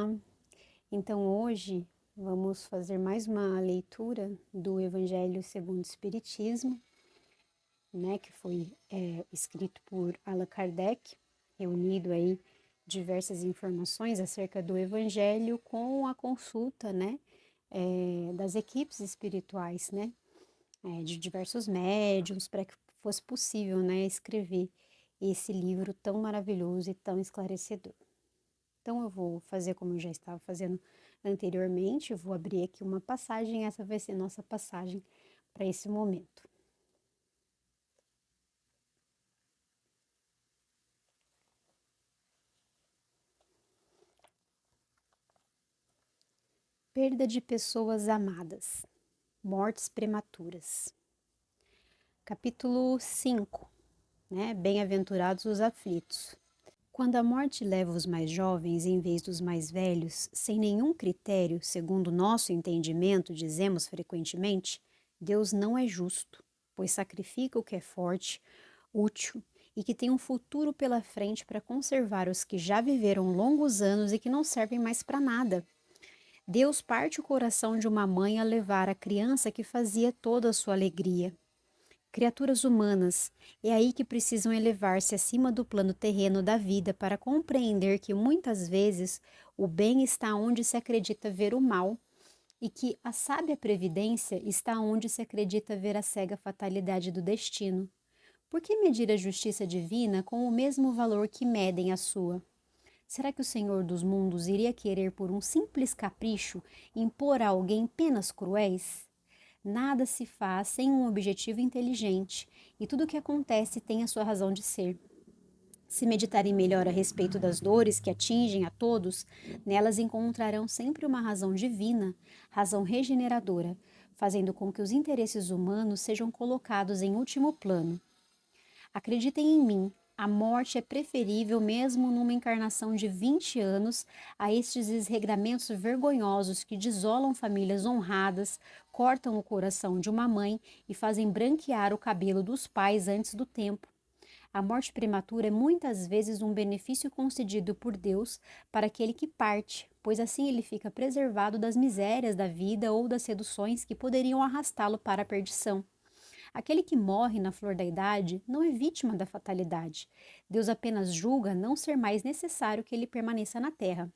Olá! Então hoje vamos fazer mais uma leitura do Evangelho segundo o Espiritismo, né, que foi escrito por Allan Kardec, reunido aí diversas informações acerca do Evangelho com a consulta, né, das equipes espirituais, né, de diversos médiuns, para que fosse possível, né, escrever esse livro tão maravilhoso e tão esclarecedor. Então, eu vou fazer como eu já estava fazendo anteriormente, eu vou abrir aqui uma passagem, essa vai ser nossa passagem para esse momento. Perda de pessoas amadas, mortes prematuras. Capítulo 5, né? Bem-aventurados os aflitos. Quando a morte leva os mais jovens em vez dos mais velhos, sem nenhum critério, segundo nosso entendimento, dizemos frequentemente, Deus não é justo, pois sacrifica o que é forte, útil e que tem um futuro pela frente para conservar os que já viveram longos anos e que não servem mais para nada. Deus parte o coração de uma mãe a levar a criança que fazia toda a sua alegria. Criaturas humanas, é aí que precisam elevar-se acima do plano terreno da vida para compreender que muitas vezes o bem está onde se acredita ver o mal e que a sábia previdência está onde se acredita ver a cega fatalidade do destino. Por que medir a justiça divina com o mesmo valor que medem a sua? Será que o Senhor dos mundos iria querer, por um simples capricho, impor a alguém penas cruéis? Nada se faz sem um objetivo inteligente, e tudo o que acontece tem a sua razão de ser. Se meditarem melhor a respeito das dores que atingem a todos, nelas encontrarão sempre uma razão divina, razão regeneradora, fazendo com que os interesses humanos sejam colocados em último plano. Acreditem em mim, a morte é preferível mesmo numa encarnação de 20 anos a estes desregramentos vergonhosos que desolam famílias honradas, cortam o coração de uma mãe e fazem branquear o cabelo dos pais antes do tempo. A morte prematura é muitas vezes um benefício concedido por Deus para aquele que parte, pois assim ele fica preservado das misérias da vida ou das seduções que poderiam arrastá-lo para a perdição. Aquele que morre na flor da idade não é vítima da fatalidade. Deus apenas julga não ser mais necessário que ele permaneça na terra.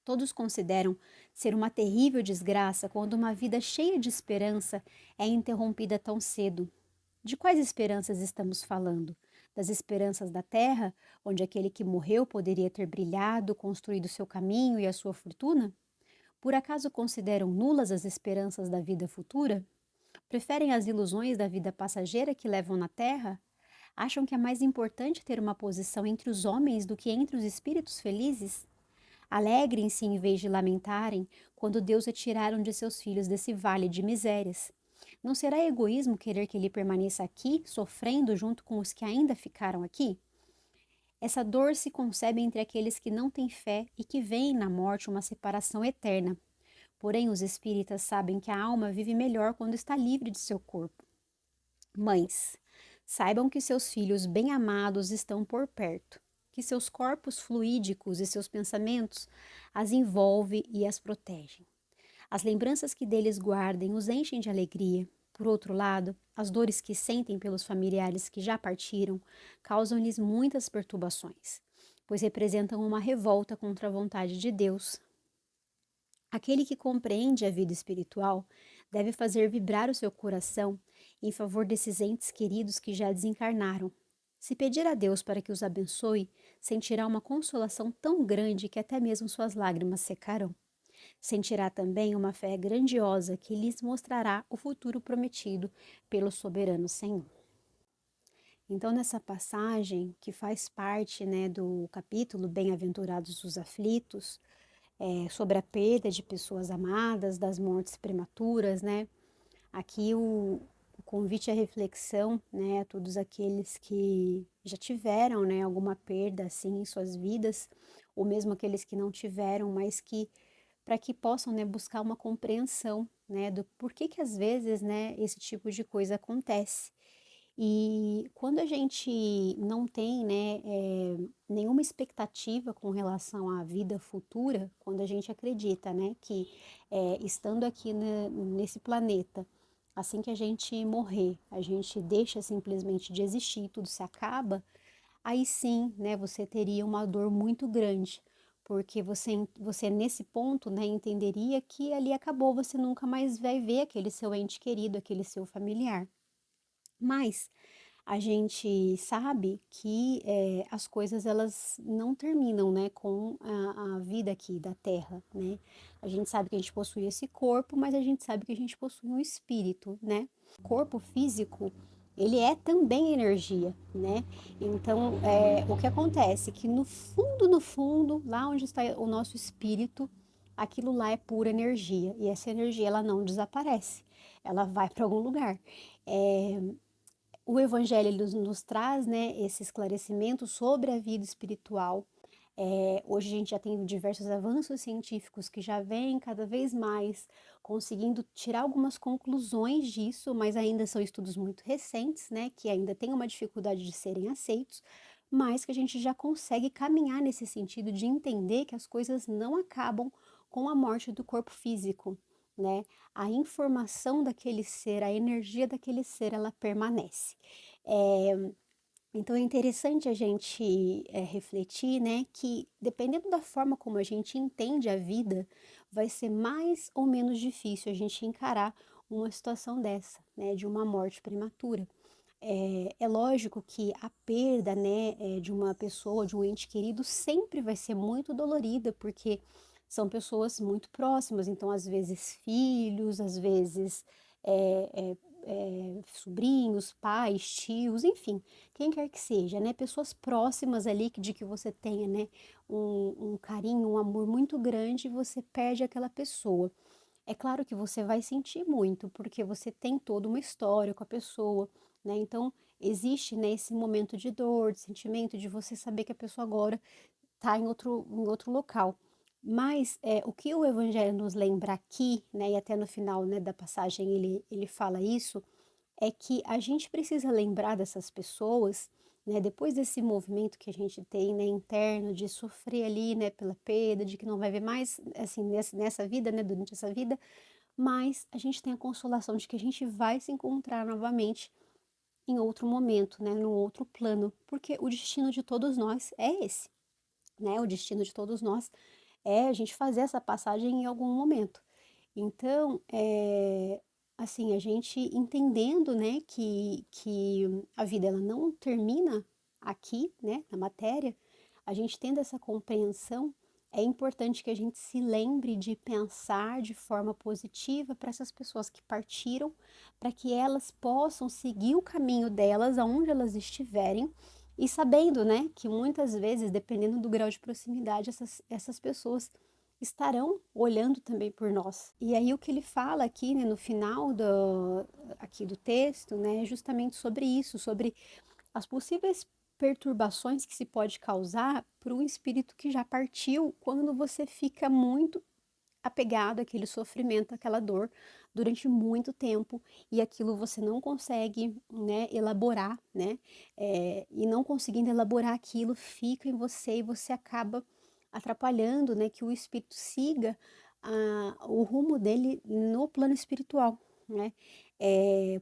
Todos consideram ser uma terrível desgraça quando uma vida cheia de esperança é interrompida tão cedo. De quais esperanças estamos falando? Das esperanças da terra, onde aquele que morreu poderia ter brilhado, construído seu caminho e a sua fortuna? Por acaso consideram nulas as esperanças da vida futura? Preferem as ilusões da vida passageira que levam na terra? Acham que é mais importante ter uma posição entre os homens do que entre os espíritos felizes? Alegrem-se em vez de lamentarem quando Deus retiraram de seus filhos desse vale de misérias. Não será egoísmo querer que ele permaneça aqui, sofrendo junto com os que ainda ficaram aqui? Essa dor se concebe entre aqueles que não têm fé e que veem na morte uma separação eterna. Porém, os espíritas sabem que a alma vive melhor quando está livre de seu corpo. Mães, saibam que seus filhos bem-amados estão por perto, que seus corpos fluídicos e seus pensamentos as envolvem e as protegem. As lembranças que deles guardem os enchem de alegria. Por outro lado, as dores que sentem pelos familiares que já partiram causam-lhes muitas perturbações, pois representam uma revolta contra a vontade de Deus. Aquele que compreende a vida espiritual deve fazer vibrar o seu coração em favor desses entes queridos que já desencarnaram. Se pedir a Deus para que os abençoe, sentirá uma consolação tão grande que até mesmo suas lágrimas secarão. Sentirá também uma fé grandiosa que lhes mostrará o futuro prometido pelo soberano Senhor. Então, nessa passagem, que faz parte, né, do capítulo Bem-aventurados os aflitos, sobre a perda de pessoas amadas, das mortes prematuras, né? Aqui o convite à reflexão, né, a todos aqueles que já tiveram, né, alguma perda assim em suas vidas, ou mesmo aqueles que não tiveram, mas que para que possam, né, buscar uma compreensão, né, do porquê que às vezes, né, esse tipo de coisa acontece. E quando a gente não tem, né, nenhuma expectativa com relação à vida futura, quando a gente acredita, né, que estando aqui nesse planeta, assim que a gente morrer, a gente deixa simplesmente de existir, tudo se acaba, aí sim, né, você teria uma dor muito grande, porque você nesse ponto, né, entenderia que ali acabou, você nunca mais vai ver aquele seu ente querido, aquele seu familiar. Mas a gente sabe que as coisas elas não terminam, né, com a vida aqui da Terra, né? A gente sabe que a gente possui esse corpo, mas a gente sabe que a gente possui um espírito, né? O corpo físico, ele é também energia, né? Então, o que acontece? Que no fundo, lá onde está o nosso espírito, aquilo lá é pura energia. E essa energia, ela não desaparece. Ela vai para algum lugar. É, o Evangelho ele nos traz, né, esse esclarecimento sobre a vida espiritual. Hoje a gente já tem diversos avanços científicos que já vêm cada vez mais conseguindo tirar algumas conclusões disso, mas ainda são estudos muito recentes, né, que ainda têm uma dificuldade de serem aceitos, mas que a gente já consegue caminhar nesse sentido de entender que as coisas não acabam com a morte do corpo físico, né? A informação daquele ser, a energia daquele ser, ela permanece. É, então é interessante a gente refletir, né, que dependendo da forma como a gente entende a vida, vai ser mais ou menos difícil a gente encarar uma situação dessa, né, de uma morte prematura. É lógico que a perda, né, de uma pessoa, de um ente querido, sempre vai ser muito dolorida, porque são pessoas muito próximas, então às vezes filhos, às vezes é, é, sobrinhos, pais, tios, enfim, quem quer que seja, né, pessoas próximas ali de que você tenha, né, um carinho, um amor muito grande, e você perde aquela pessoa. É claro que você vai sentir muito, porque você tem toda uma história com a pessoa, né? Então, existe, né, esse momento de dor, de sentimento, de você saber que a pessoa agora está em outro local. Mas o que o Evangelho nos lembra aqui, né, e até no final, né, da passagem ele fala isso, é que a gente precisa lembrar dessas pessoas, né, depois desse movimento que a gente tem, né, interno, de sofrer ali, né, pela perda, de que não vai ver mais, assim, nessa vida, né, durante essa vida, mas a gente tem a consolação de que a gente vai se encontrar novamente em outro momento, né, num outro plano, porque o destino de todos nós é esse, né, o destino de todos nós é a gente fazer essa passagem em algum momento. Então, assim, a gente entendendo, né, que a vida ela não termina aqui, né, na matéria, a gente tendo essa compreensão, é importante que a gente se lembre de pensar de forma positiva para essas pessoas que partiram, para que elas possam seguir o caminho delas aonde elas estiverem, e sabendo, né, que muitas vezes, dependendo do grau de proximidade, essas pessoas estarão olhando também por nós. E aí o que ele fala aqui, né, no final aqui do texto, né, é justamente sobre isso, sobre as possíveis perturbações que se pode causar para um espírito que já partiu quando você fica muito apegado àquele sofrimento, àquela dor durante muito tempo e aquilo você não consegue, né, elaborar, né, e não conseguindo elaborar aquilo fica em você e você acaba atrapalhando, né, que o espírito siga o rumo dele no plano espiritual, né?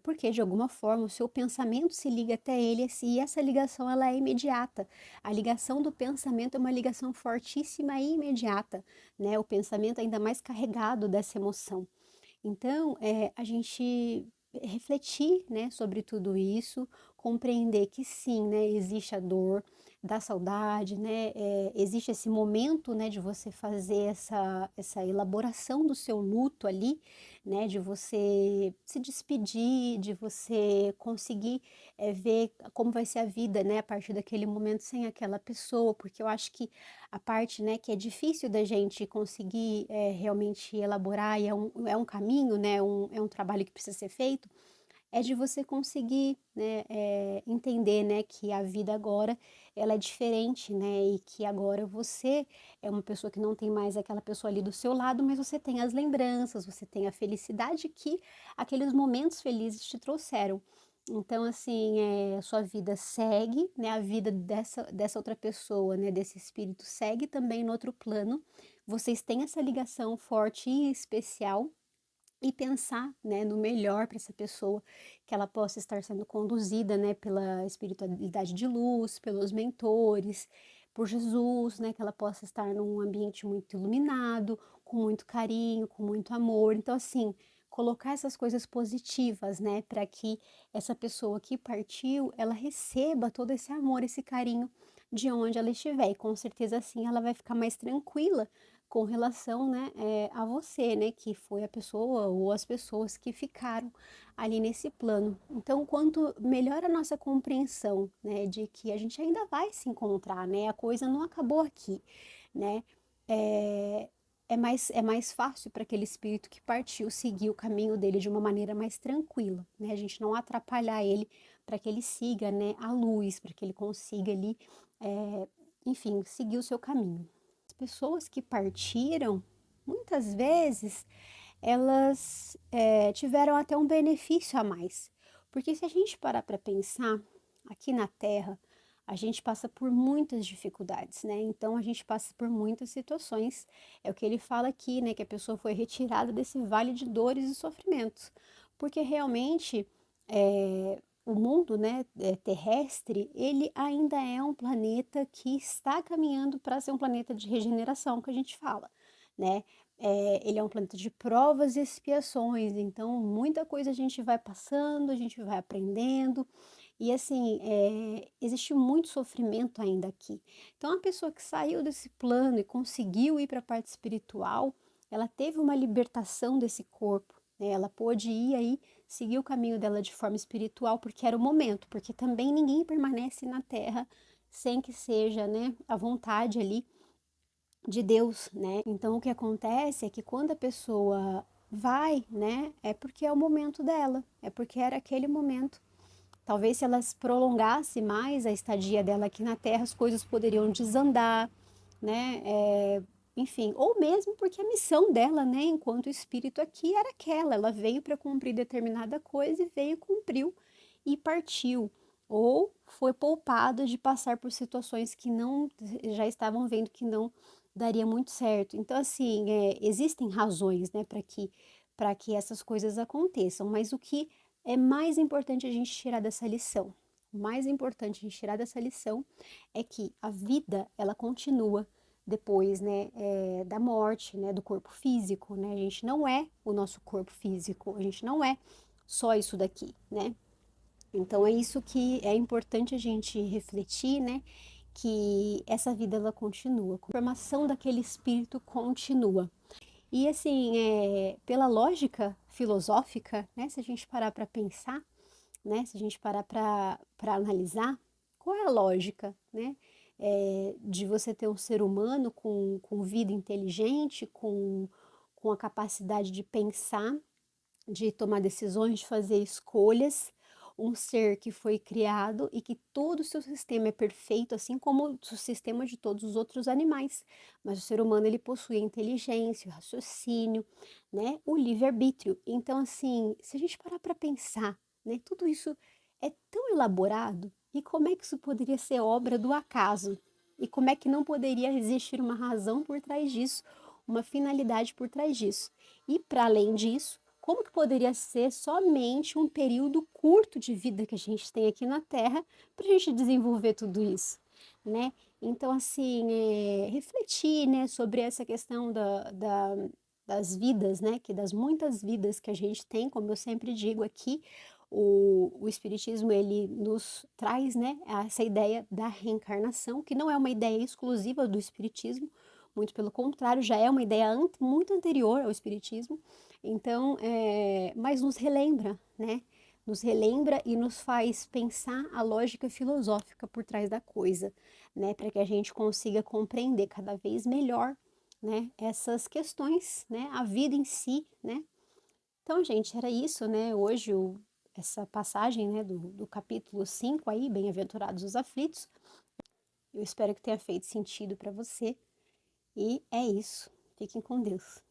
Porque de alguma forma o seu pensamento se liga até ele e essa ligação ela é imediata. A ligação do pensamento é uma ligação fortíssima e imediata, né? O pensamento ainda mais carregado dessa emoção. Então, a gente refletir, né, sobre tudo isso, compreender que sim, né, existe a dor da saudade, né, existe esse momento, né, de você fazer essa elaboração do seu luto ali, né, de você se despedir, de você conseguir ver como vai ser a vida, né, a partir daquele momento sem aquela pessoa, porque eu acho que a parte, né, que é difícil da gente conseguir realmente elaborar e é um caminho, né, é um trabalho que precisa ser feito, é de você conseguir, né, entender, né, que a vida agora ela é diferente, né, e que agora você é uma pessoa que não tem mais aquela pessoa ali do seu lado, mas você tem as lembranças, você tem a felicidade que aqueles momentos felizes te trouxeram. Então, assim, a sua vida segue, né, a vida dessa outra pessoa, né, desse espírito segue também no outro plano. Vocês têm essa ligação forte e especial e pensar, né, no melhor para essa pessoa, que ela possa estar sendo conduzida, né, pela espiritualidade de luz, pelos mentores, por Jesus, né, que ela possa estar num ambiente muito iluminado, com muito carinho, com muito amor. Então, assim, colocar essas coisas positivas, né, para que essa pessoa que partiu, ela receba todo esse amor, esse carinho de onde ela estiver. E com certeza, assim, ela vai ficar mais tranquila com relação, né, a você, né, que foi a pessoa ou as pessoas que ficaram ali nesse plano. Então, quanto melhor a nossa compreensão, né, de que a gente ainda vai se encontrar, né, a coisa não acabou aqui, né, é, é mais fácil para aquele espírito que partiu seguir o caminho dele de uma maneira mais tranquila, né, a gente não atrapalhar ele para que ele siga, né, a luz, para que ele consiga ali, enfim, seguir o seu caminho. Pessoas que partiram, muitas vezes, elas tiveram até um benefício a mais. Porque se a gente parar para pensar, aqui na Terra, a gente passa por muitas dificuldades, né? Então a gente passa por muitas situações. É o que ele fala aqui, né? Que a pessoa foi retirada desse vale de dores e sofrimentos. Porque realmente o mundo, né, terrestre, ele ainda é um planeta que está caminhando para ser um planeta de regeneração, que a gente fala, né? Ele é um planeta de provas e expiações, então muita coisa a gente vai passando, a gente vai aprendendo, e assim, existe muito sofrimento ainda aqui. Então, a pessoa que saiu desse plano e conseguiu ir para a parte espiritual, ela teve uma libertação desse corpo, né? Ela pôde ir aí, seguir o caminho dela de forma espiritual, porque era o momento, porque também ninguém permanece na Terra sem que seja, né, a vontade ali de Deus, né? Então o que acontece é que quando a pessoa vai, né, é porque é o momento dela, é porque era aquele momento. Talvez se elas prolongasse mais a estadia dela aqui na Terra, as coisas poderiam desandar, né? Enfim, ou mesmo porque a missão dela, né, enquanto espírito aqui era aquela, ela veio para cumprir determinada coisa e veio, cumpriu e partiu. Ou foi poupada de passar por situações que não, já estavam vendo que não daria muito certo. Então, assim, existem razões, né, para que essas coisas aconteçam, mas o que é mais importante a gente tirar dessa lição? O mais importante a gente tirar dessa lição é que a vida, ela continua depois, né, da morte, né, do corpo físico, né? A gente não é o nosso corpo físico, a gente não é só isso daqui, né? Então é isso que é importante a gente refletir, né? Que essa vida ela continua, a formação daquele espírito continua. E assim, pela lógica filosófica, né? Se a gente parar para pensar, né? Se a gente parar para analisar, qual é a lógica, né? De você ter um ser humano com vida inteligente, com a capacidade de pensar, de tomar decisões, de fazer escolhas, um ser que foi criado e que todo o seu sistema é perfeito, assim como o sistema de todos os outros animais. Mas o ser humano ele possui a inteligência, o raciocínio, né, o livre-arbítrio. Então, assim, se a gente parar para pensar, né, tudo isso é tão elaborado e como é que isso poderia ser obra do acaso? E como é que não poderia existir uma razão por trás disso, uma finalidade por trás disso? E para além disso, como que poderia ser somente um período curto de vida que a gente tem aqui na Terra para a gente desenvolver tudo isso, né? Então, assim, refletir, né, sobre essa questão das vidas, né, que das muitas vidas que a gente tem, como eu sempre digo aqui, o Espiritismo, ele nos traz, né, essa ideia da reencarnação, que não é uma ideia exclusiva do Espiritismo, muito pelo contrário, já é uma ideia muito anterior ao Espiritismo, então, mas nos relembra, né? Nos relembra e nos faz pensar a lógica filosófica por trás da coisa, né? Para que a gente consiga compreender cada vez melhor, né? Essas questões, né? A vida em si, né? Então, gente, era isso, né? Hoje, essa passagem, né? Do capítulo 5 aí, Bem-aventurados os aflitos. Eu espero que tenha feito sentido para você. E é isso. Fiquem com Deus.